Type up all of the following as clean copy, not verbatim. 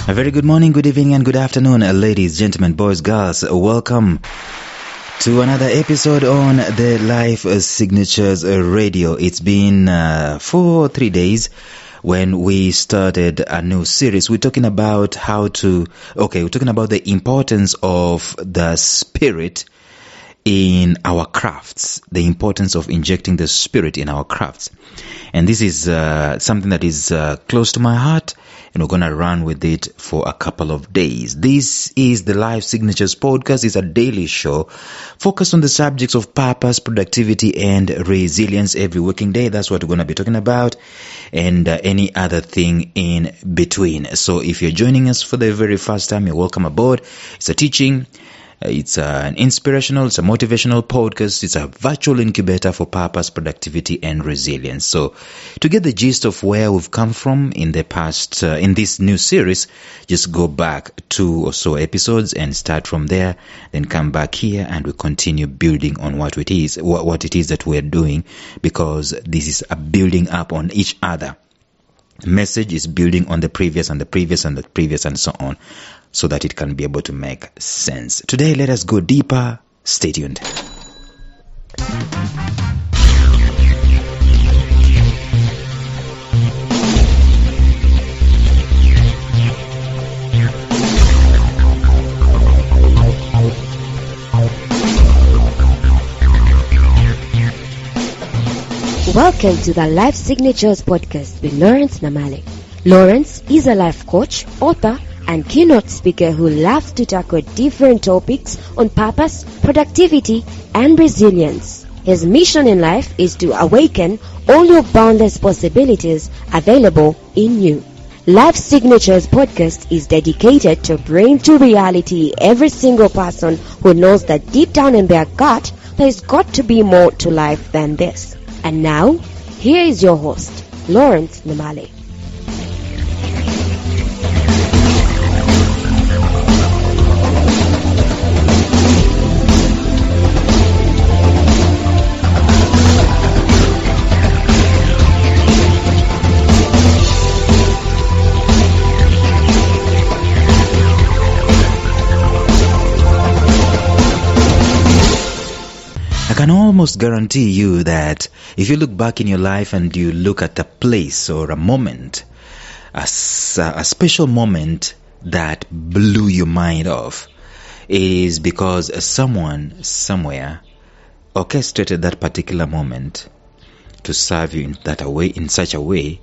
A very good morning, good evening, and good afternoon, ladies, gentlemen, boys, girls. Welcome to another episode on the Life Signatures Radio. It's been 3 days when we started a new series. We're talking about we're talking about the importance of the Spirit in our crafts, the importance of injecting the Spirit in our crafts. And this is something that is close to my heart, and we're going to run with it for a couple of days. This is the Life Signatures podcast. It's a daily show focused on the subjects of purpose, productivity, and resilience every working day. That's what we're going to be talking about, and any other thing in between. So if you're joining us for the very first time, you're welcome aboard. It's a teaching. It's an inspirational, it's a motivational podcast. It's a virtual incubator for purpose, productivity, and resilience. So to get the gist of where we've come from in the past, in this new series, just go back 2 or so episodes and start from there. Then come back here and we continue building on what it is that we're doing, because this is a building up on each other. Message is building on the previous and the previous and the previous and so on, so that it can be able to make sense. Today, let us go deeper. Stay tuned. Welcome to the Life Signatures podcast with Lawrence Namale. Lawrence is a life coach, author, and keynote speaker who loves to tackle different topics on purpose, productivity, and resilience. His mission in life is to awaken all your boundless possibilities available in you. Life Signatures podcast is dedicated to bring to reality every single person who knows that deep down in their gut, there's got to be more to life than this. And now, here is your host, Lawrence Namale. I can almost guarantee you that if you look back in your life and you look at a place or a moment, a special moment that blew your mind off, is because someone somewhere orchestrated that particular moment to serve you in such a way,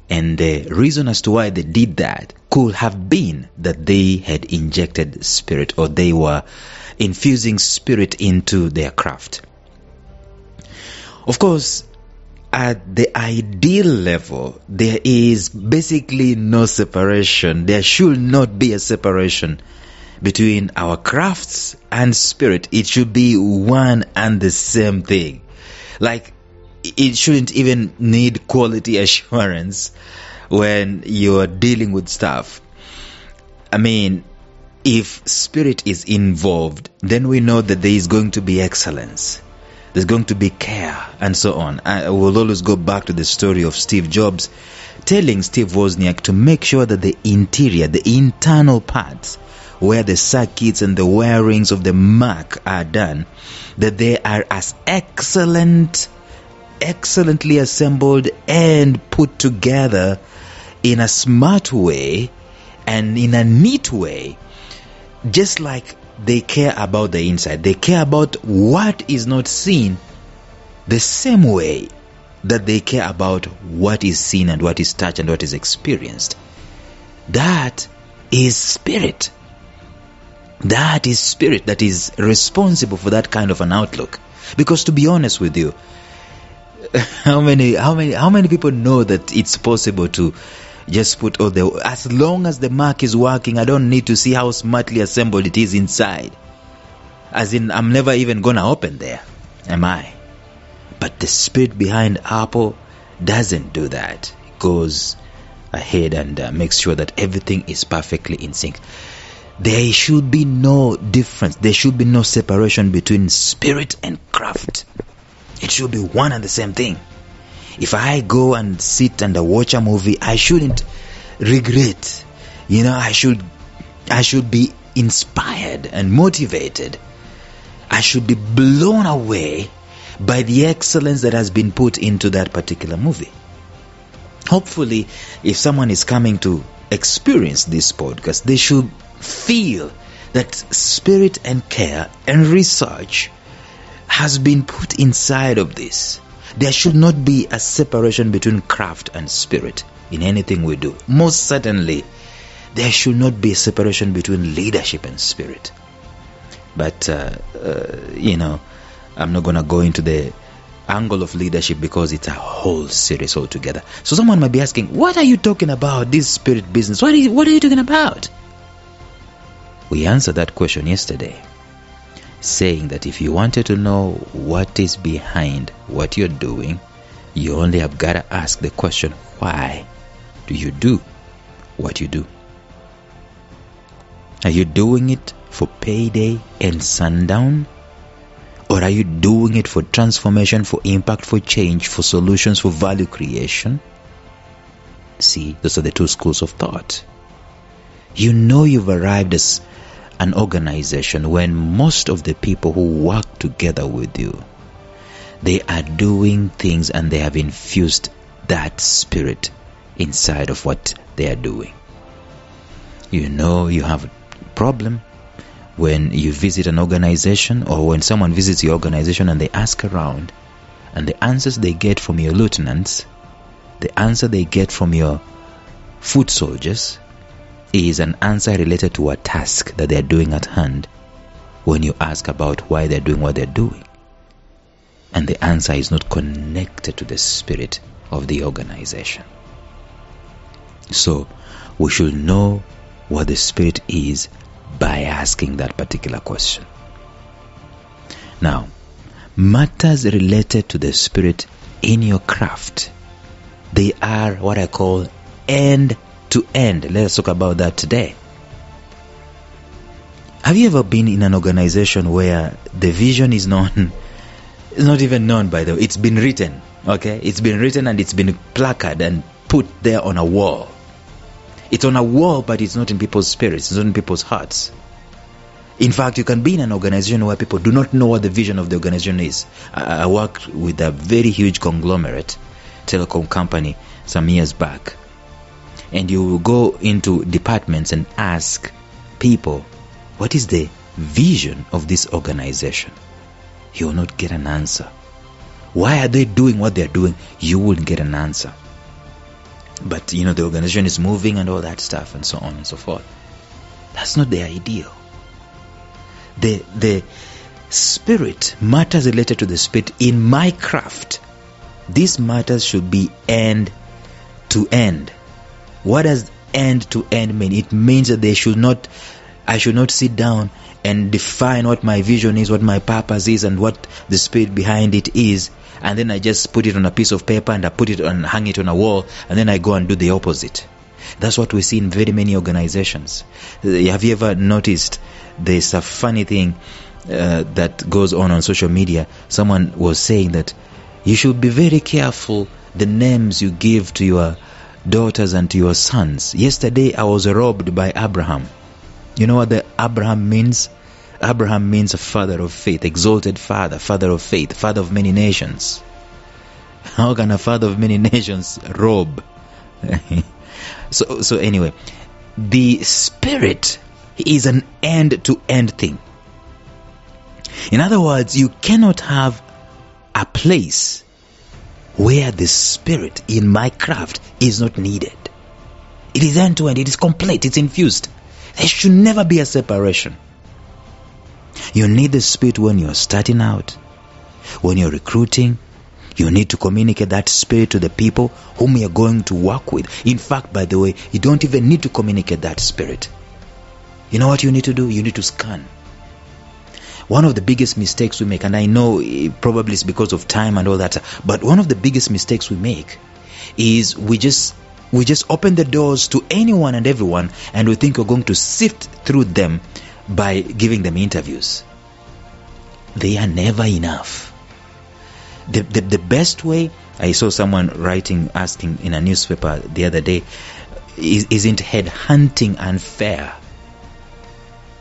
and the reason as to why they did that could have been that they had injected Spirit, or they were infusing Spirit into their craft. Of course, at the ideal level, there is basically no separation. There should not be a separation between our crafts and Spirit. It should be one and the same thing. Like, it shouldn't even need quality assurance when you're dealing with stuff. I mean, if Spirit is involved, then we know that there is going to be excellence. There's going to be care and so on. I will always go back to the story of Steve Jobs telling Steve Wozniak to make sure that the interior, the internal parts, where the circuits and the wirings of the Mac are done, that they are as excellently assembled and put together in a smart way and in a neat way, just like they care about the inside. They care about what is not seen the same way that they care about what is seen and what is touched and what is experienced. That is Spirit. That is Spirit that is responsible for that kind of an outlook. Because to be honest with you, how many people know that it's possible to just put all the, as long as the Mac is working, I don't need to see how smartly assembled it is inside. As in, I'm never even gonna open there, am I? But the Spirit behind Apple doesn't do that. It goes ahead and makes sure that everything is perfectly in sync. There should be no difference. There should be no separation between Spirit and craft. It should be one and the same thing. If I go and sit and watch a movie, I shouldn't regret I should be inspired and motivated. I should be blown away by the excellence that has been put into that particular movie. Hopefully, if someone is coming to experience this podcast, they should feel that spirit and care and research has been put inside of this. There should not be a separation between craft and spirit in anything we do. Most certainly, there should not be a separation between leadership and spirit. But, I'm not going to go into the angle of leadership because it's a whole series altogether. So someone might be asking, what are you talking about, this spirit business? What are you talking about? We answered that question yesterday, saying that if you wanted to know what is behind what you're doing, you only have got to ask the question, why do you do what you do? Are you doing it for payday and sundown? Or are you doing it for transformation, for impact, for change, for solutions, for value creation? See, those are the two schools of thought. You've arrived as an organization when most of the people who work together with you, they are doing things and they have infused that spirit inside of what they are doing. You have a problem when you visit an organization, or when someone visits your organization and they ask around, and the answers they get from your lieutenants, the answer they get from your foot soldiers is an answer related to a task that they're doing at hand when you ask about why they're doing what they're doing. And the answer is not connected to the spirit of the organization. So, we should know what the spirit is by asking that particular question. Now, matters related to the spirit in your craft, they are what I call end to end. Let's talk about that today. Have you ever been in an organization where the vision is known? It's not even known, by the way. It's been written, okay? It's been written and it's been placarded and put there on a wall. It's on a wall, but it's not in people's spirits. It's not in people's hearts. In fact, you can be in an organization where people do not know what the vision of the organization is. I worked with a very huge conglomerate telecom company some years back. And you will go into departments and ask people, what is the vision of this organization? You will not get an answer. Why are they doing what they're doing? You wouldn't get an answer. But, the organization is moving and all that stuff and so on and so forth. That's not the ideal. The spirit, matters related to the spirit in my craft, these matters should be end to end. What does end to end mean? It means that I should not sit down and define what my vision is, what my purpose is, and what the spirit behind it is, and then I just put it on a piece of paper and I put it and hang it on a wall, and then I go and do the opposite. That's what we see in very many organizations. Have you ever noticed there's a funny thing that goes on social media? Someone was saying that you should be very careful the names you give to your daughters and to your sons. Yesterday I was robbed by Abraham. You know what the Abraham means? Abraham means a father of faith, exalted father, father of faith, father of many nations. How can a father of many nations rob? So anyway, the spirit is an end-to-end thing. In other words, you cannot have a place where the spirit in my craft is not needed. It is end-to-end, it is complete, it's infused. There should never be a separation. You need the spirit when you're starting out, when you're recruiting. You need to communicate that spirit to the people whom you're going to work with. In fact, by the way, you don't even need to communicate that spirit. You know what you need to do? You need to scan. One of the biggest mistakes we make, and I know it probably it's because of time and all that, but one of the biggest mistakes we make is we just open the doors to anyone and everyone, and we think we're going to sift through them by giving them interviews. They are never enough. The best way, I saw someone asking in a newspaper the other day, isn't headhunting unfair?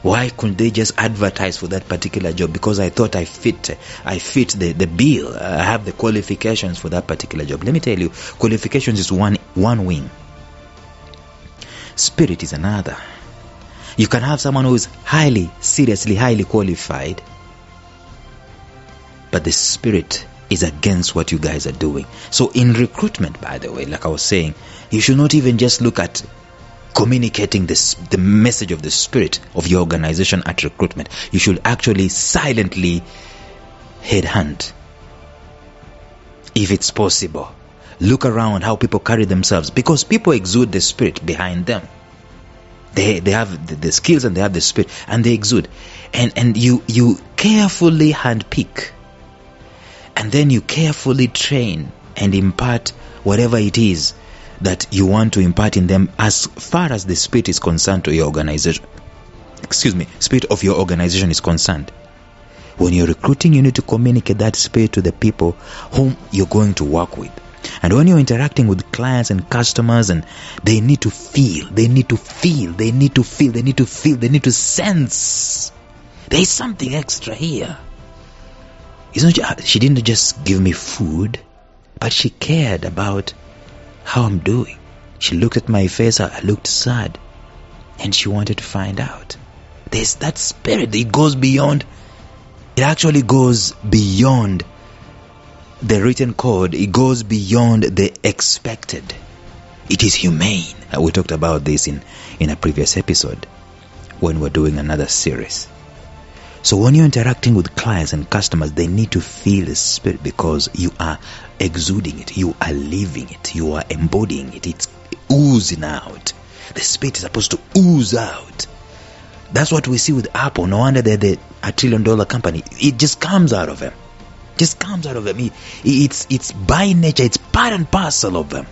Why couldn't they just advertise for that particular job? Because I thought I fit the bill. I have the qualifications for that particular job. Let me tell you, qualifications is one wing. Spirit is another. You can have someone who is seriously highly qualified, but the spirit is against what you guys are doing. So in recruitment, by the way, like I was saying, you should not even just look at communicating the message of the spirit of your organization at recruitment. You should actually silently headhunt. If it's possible, look around how people carry themselves, because people exude the spirit behind them. They have the skills and they have the spirit and they exude. And you carefully handpick, and then you carefully train and impart whatever it is that you want to impart in them as far as the spirit is concerned to your organization. Spirit of your organization is concerned. When you're recruiting, you need to communicate that spirit to the people whom you're going to work with. And when you're interacting with clients and customers, and they need to feel, they need to sense there's something extra here. She didn't just give me food, but she cared about how I'm doing. She looked at my face, I looked sad, and she wanted to find out. There's that spirit. It actually goes beyond the written code. It goes beyond the expected. It is humane. We talked about this in a previous episode when we're doing another series. So when you're interacting with clients and customers, they need to feel the spirit, because you are exuding it, you are living it, you are embodying it. It's oozing out. The spirit is supposed to ooze out. That's what we see with Apple. No wonder they're a $1 trillion company. It just comes out of them. It's by nature. It's part and parcel of them.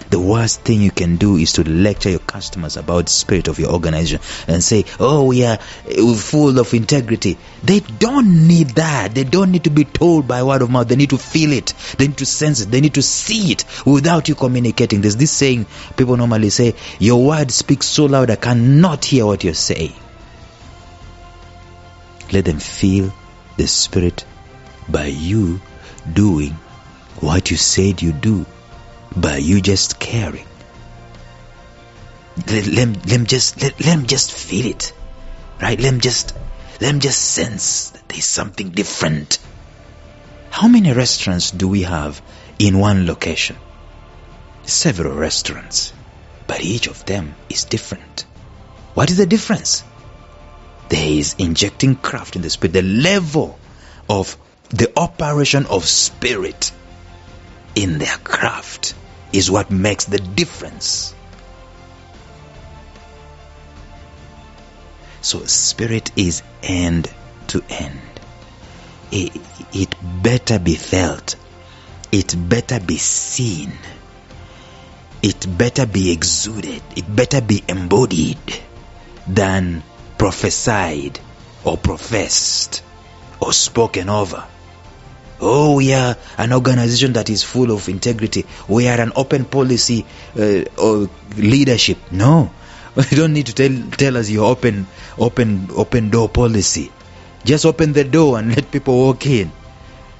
The worst thing you can do is to lecture your customers about the spirit of your organization and say, oh, we are full of integrity. They don't need that. They don't need to be told by word of mouth. They need to feel it. They need to sense it. They need to see it without you communicating. There's this saying people normally say, your word speaks so loud I cannot hear what you're saying. Let them feel the spirit by you doing what you said you do. By you just caring. Let them just feel it, right? Let them just sense that there's something different. How many restaurants do we have in one location? Several restaurants, but each of them is different. What is the difference? There is injecting craft in the spirit. The level of the operation of spirit in their craft is what makes the difference. So spirit is end to end. It better be felt. It better be seen. It better be exuded. It better be embodied than prophesied or professed or spoken over. Oh, we are an organization that is full of integrity. We are an open policy or leadership. No, you don't need to tell us your open door policy. Just open the door and let people walk in.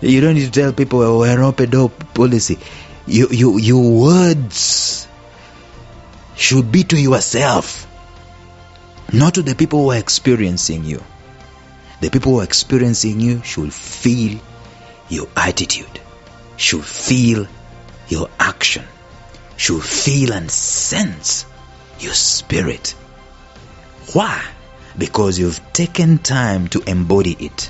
You don't need to tell people we're an open door policy. Your words should be to yourself, not to the people who are experiencing you. The people who are experiencing you should feel your attitude, should feel your action, should feel and sense your spirit. Why? Because you've taken time to embody it.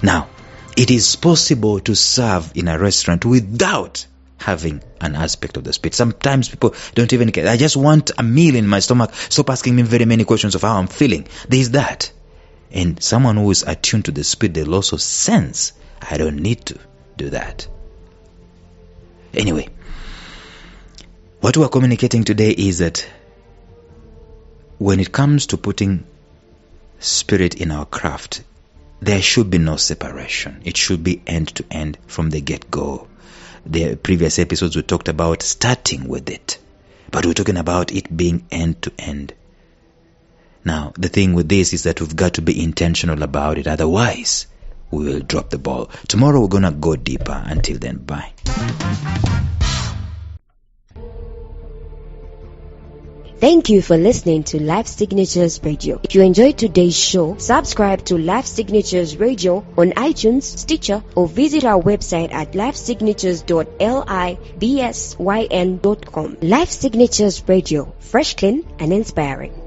Now, it is possible to serve in a restaurant without having an aspect of the spirit. Sometimes people don't even care. I just want a meal in my stomach. Stop asking me very many questions of how I'm feeling. There's that. And someone who is attuned to the spirit, they'll also sense, I don't need to do that. Anyway, what we're communicating today is that when it comes to putting spirit in our craft, there should be no separation. It should be end to end from the get-go. The previous episodes we talked about starting with it. but we're talking about it being end to end. Now, the thing with this is that we've got to be intentional about it. Otherwise, we will drop the ball. Tomorrow, we're going to go deeper. Until then, bye. Thank you for listening to Life Signatures Radio. If you enjoyed today's show, subscribe to Life Signatures Radio on iTunes, Stitcher, or visit our website at lifesignatures.libsyn.com. Life Signatures Radio, fresh, clean, and inspiring.